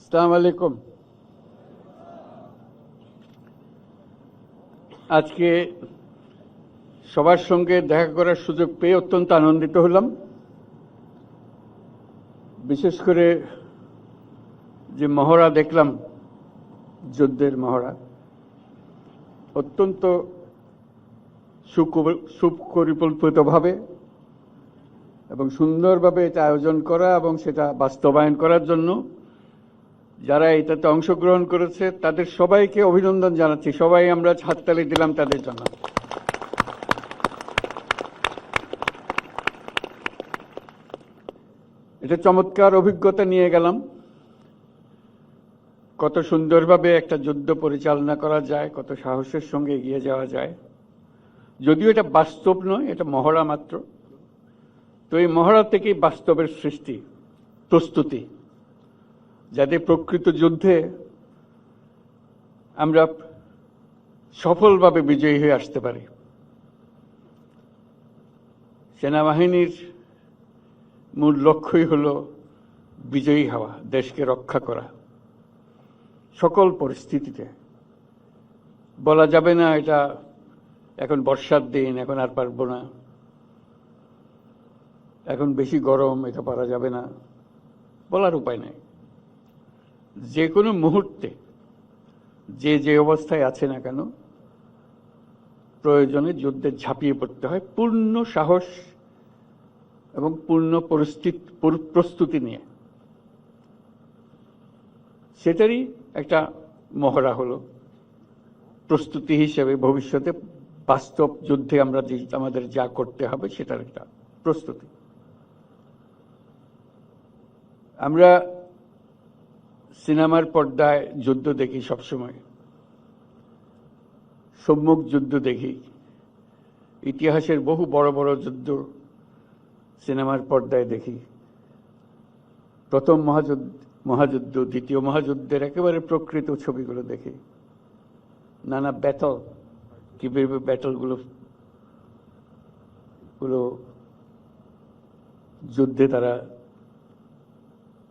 আসসালামু আলাইকুম। আজকে সবার সঙ্গে দেখা করার সুযোগ পেয়ে অত্যন্ত আনন্দিত হলাম। বিশেষ করে যে মহড়া দেখলাম, যুদ্ধের মহড়া, অত্যন্ত সুপরিকল্পিতভাবে এবং সুন্দরভাবে এটা আয়োজন করা এবং সেটা বাস্তবায়ন করার জন্য যারা এটাতে অংশগ্রহণ করেছে তাদের সবাইকে অভিনন্দন জানাচ্ছি। সবাই আমরা হাততালি দিলাম তাদের জন্য। এটা চমৎকার অভিজ্ঞতা নিয়ে গেলাম, কত সুন্দরভাবে একটা যুদ্ধ পরিচালনা করা যায়, কত সাহসের সঙ্গে এগিয়ে যাওয়া যায়। যদিও এটা বাস্তব নয়, এটা মহড়া মাত্র। তো এই মহড়া থেকেই বাস্তবের সৃষ্টি, প্রস্তুতি, যাতে প্রকৃত যুদ্ধে আমরা সফলভাবে বিজয়ী হয়ে আসতে পারি। সেনাবাহিনীর মূল লক্ষ্যই হলো বিজয়ী হওয়া, দেশকে রক্ষা করা সকল পরিস্থিতিতে। বলা যাবে না এটা এখন বর্ষার দিন, এখন আর পারবো না, এখন বেশি গরম, এটা পারা যাবে না, বলার উপায় নাই। যে কোনো মুহূর্তে যে অবস্থায় আছে না কেন, প্রয়োজনে যুদ্ধে ঝাঁপিয়ে পড়তে হয় পূর্ণ সাহস এবং পূর্ণ প্রস্তুতি নিয়ে। সেটারই একটা মহড়া হলো প্রস্তুতি হিসেবে ভবিষ্যতে বাস্তব যুদ্ধে আমরা আমাদের যা করতে হবে সেটার একটা প্রস্তুতি। আমরা সিনেমার পর্দায় যুদ্ধ দেখি, সবসময় সম্মুখ যুদ্ধ দেখি, ইতিহাসের বহু বড় বড় যুদ্ধ সিনেমার পর্দায় দেখি। প্রথম মহাযুদ্ধ, দ্বিতীয় মহাযুদ্ধের একেবারে প্রকৃত ছবিগুলো দেখি, নানা ব্যাটল, কিভাবে ব্যাটলগুলো যুদ্ধে তারা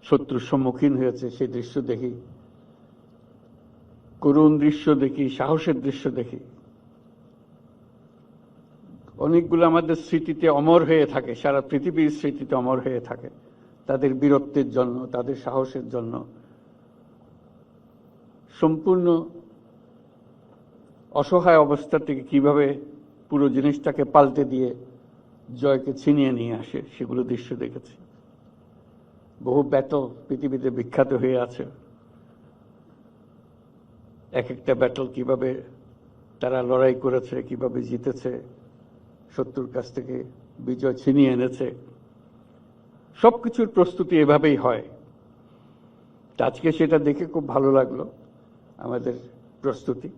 শত্রুর সম্মুখীন হয়েছে সেই দৃশ্য দেখি, করুণ দৃশ্য দেখি, সাহসের দৃশ্য দেখি। অনেকগুলো আমাদের স্মৃতিতে অমর হয়ে থাকে, সারা পৃথিবীর স্মৃতিতে অমর হয়ে থাকে, তাদের বীরত্বের জন্য, তাদের সাহসের জন্য। সম্পূর্ণ অসহায় অবস্থা থেকে কিভাবে পুরো জিনিসটাকে পাল্টে দিয়ে জয়কে ছিনিয়ে নিয়ে আসে, সেগুলো দৃশ্য দেখেছি। বহু ব্যাটল পৃথিবীতে বিখ্যাত হয়ে আছে। এক একটা ব্যাটল কিভাবে তারা লড়াই করেছে, কিভাবে জিতেছে, শত্রুর কাছ থেকে বিজয় ছিনিয়ে এনেছে। সবকিছুর প্রস্তুতি এভাবেই হয়। আজকে সেটা দেখে খুব ভালো লাগলো, আমাদের প্রস্তুতি,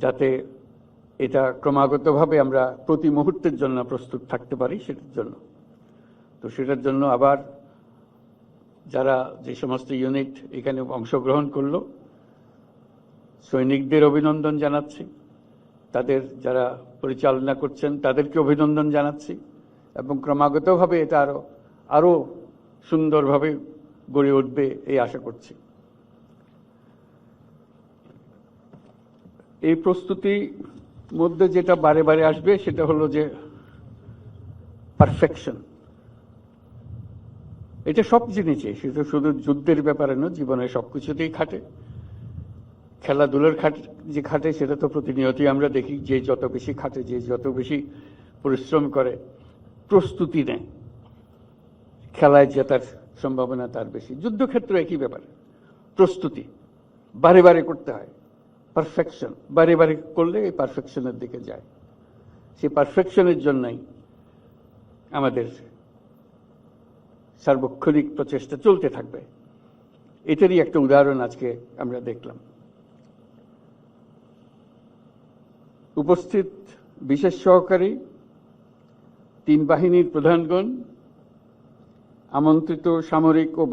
যাতে এটা ক্রমাগতভাবে আমরা প্রতি মুহূর্তের জন্য প্রস্তুত থাকতে পারি সেটার জন্য। তো সেটার জন্য আবার যারা যে সমস্ত ইউনিট এখানে অংশগ্রহণ করলো, সৈনিকদের অভিনন্দন জানাচ্ছি, তাদের যারা পরিচালনা করছেন তাদেরকে অভিনন্দন জানাচ্ছি, এবং ক্রমাগতভাবে এটা আরো সুন্দরভাবে গড়ে উঠবে এই আশা করছি। এই প্রস্তুতির মধ্যে যেটা বারে বারে আসবে সেটা হলো যে পারফেকশন। এটা সব জিনিসে, সেটা শুধু যুদ্ধের ব্যাপারে নয়, জীবনের সবকিছুতেই খাটে। খেলাধুলার যে খাটে সেটা তো প্রতিনিয়তই আমরা দেখি, যে যত বেশি খাটে, যে যত বেশি পরিশ্রম করে, প্রস্তুতি নেয়, খেলায় জেতার সম্ভাবনা তার বেশি। যুদ্ধক্ষেত্রে একই ব্যাপার, প্রস্তুতি বারে বারে করতে হয়। পারফেকশন বারে বারে করলে এই পারফেকশনের দিকে যায়। সেই পারফেকশনের জন্যই আমাদের সার্বক্ষণিক প্রচেষ্টা চলতে থাকবে। এটারই একটা উদাহরণ আজকে আমরা দেখলাম। উপস্থিত বিশেষ সহকারী, তিন বাহিনীর প্রধানগণ, আমন্ত্রিত সামরিক ও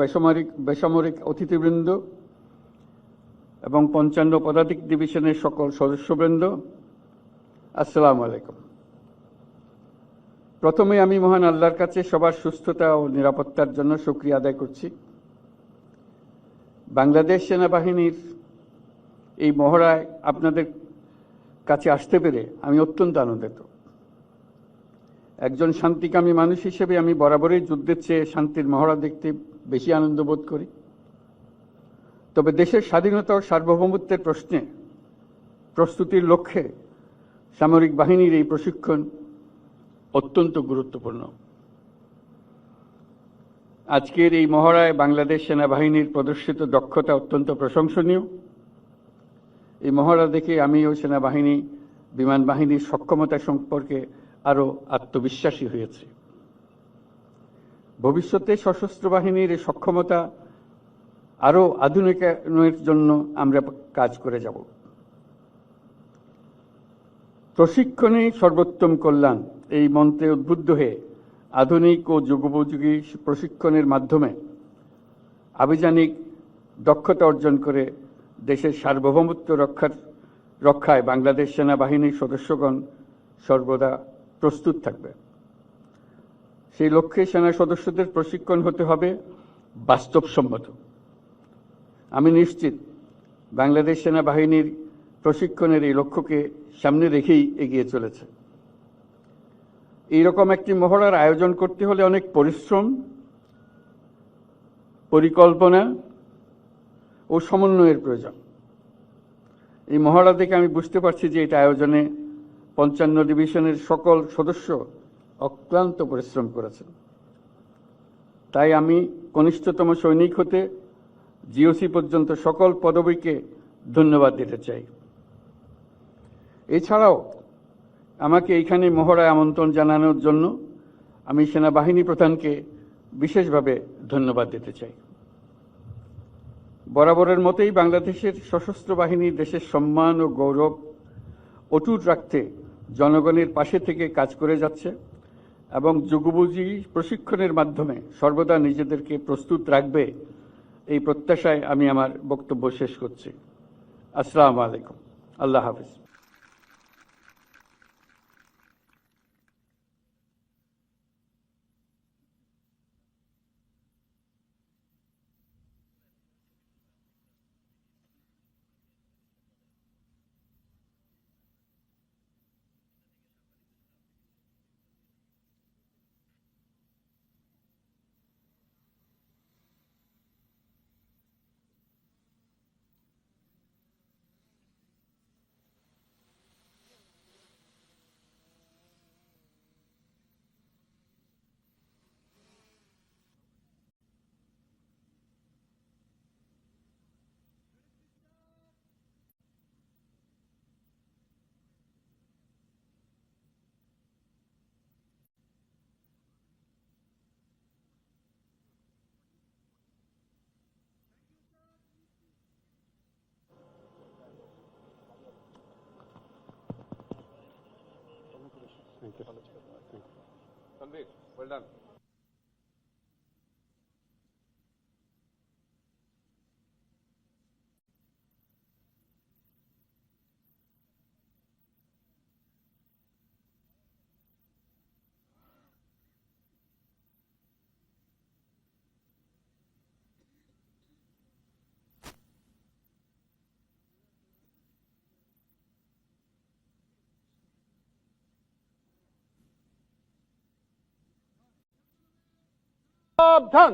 বেসামরিক অতিথিবৃন্দ এবং 55 পদাতিক ডিভিশনের সকল সদস্যবৃন্দ, আসসালামু আলাইকুম। প্রথমে আমি মহান আল্লাহর কাছে সবার সুস্থতা ও নিরাপত্তার জন্য শুকরিয়া আদায় করছি। বাংলাদেশ সেনাবাহিনীর এই মহড়ায় আপনাদের কাছে আসতে পেরে আমি অত্যন্ত আনন্দিত। একজন শান্তিকামী মানুষ হিসেবে আমি বরাবরই যুদ্ধের চেয়ে শান্তির মহড়া দেখতে বেশি আনন্দ বোধ করি। তবে দেশের স্বাধীনতা ও সার্বভৌমত্বের প্রশ্নে প্রস্তুতির লক্ষ্যে সামরিক বাহিনীর এই প্রশিক্ষণ অত্যন্ত গুরুত্বপূর্ণ। আজকের এই মহড়ায় বাংলাদেশ সেনাবাহিনীর প্রদর্শিত দক্ষতা অত্যন্ত প্রশংসনীয়। এই মহড়া দেখে আমি ও সেনাবাহিনী বিমান বাহিনীর সক্ষমতা সম্পর্কে আরও আত্মবিশ্বাসী হয়েছি। ভবিষ্যতে সশস্ত্র বাহিনীর এই সক্ষমতা আরও আধুনিকায়নের জন্য আমরা কাজ করে যাব। প্রশিক্ষণে সর্বোত্তম কল্যাণ এই মন্ত্রে উদ্বুদ্ধ হয়ে আধুনিক ও যুগোপযোগী প্রশিক্ষণের মাধ্যমে আভিযানিক দক্ষতা অর্জন করে দেশের সার্বভৌমত্ব রক্ষায় বাংলাদেশ সেনাবাহিনীর সদস্যগণ সর্বদা প্রস্তুত থাকবে। সেই লক্ষ্যে সেনা সদস্যদের প্রশিক্ষণ হতে হবে বাস্তবসম্মত। আমি নিশ্চিত বাংলাদেশ সেনাবাহিনীর প্রশিক্ষণের এই লক্ষ্যকে সামনে রেখেই এগিয়ে চলেছে। এইরকম একটি মহড়ার আয়োজন করতে হলে অনেক পরিশ্রম, পরিকল্পনা ও সমন্বয়ের প্রয়োজন। এই মহড়া দেখে আমি বুঝতে পারছি যে এটা আয়োজনে ৫৫ ডিভিশনের সকল সদস্য অক্লান্ত পরিশ্রম করেছেন। তাই আমি কনিষ্ঠতম সৈনিক হতে জিওসি পর্যন্ত সকল পদবীকে ধন্যবাদ দিতে চাই। এছাড়াও আমাকে এইখানে মহড়ায় আমন্ত্রণ জানানোর জন্য আমি সেনাবাহিনী প্রধানকে বিশেষভাবে ধন্যবাদ দিতে চাই। বরাবরের মতোই বাংলাদেশের সশস্ত্র বাহিনী দেশের সম্মান ও গৌরব অটুট রাখতে জনগণের পাশে থেকে কাজ করে যাচ্ছে এবং যুগোপযোগী প্রশিক্ষণের মাধ্যমে সর্বদা নিজেদেরকে প্রস্তুত রাখবে, এই প্রত্যাশায় আমি আমার বক্তব্য শেষ করছি। আসসালামু আলাইকুম। আল্লাহ হাফিজ। Thank you. Tanveer, well done. সাবধান।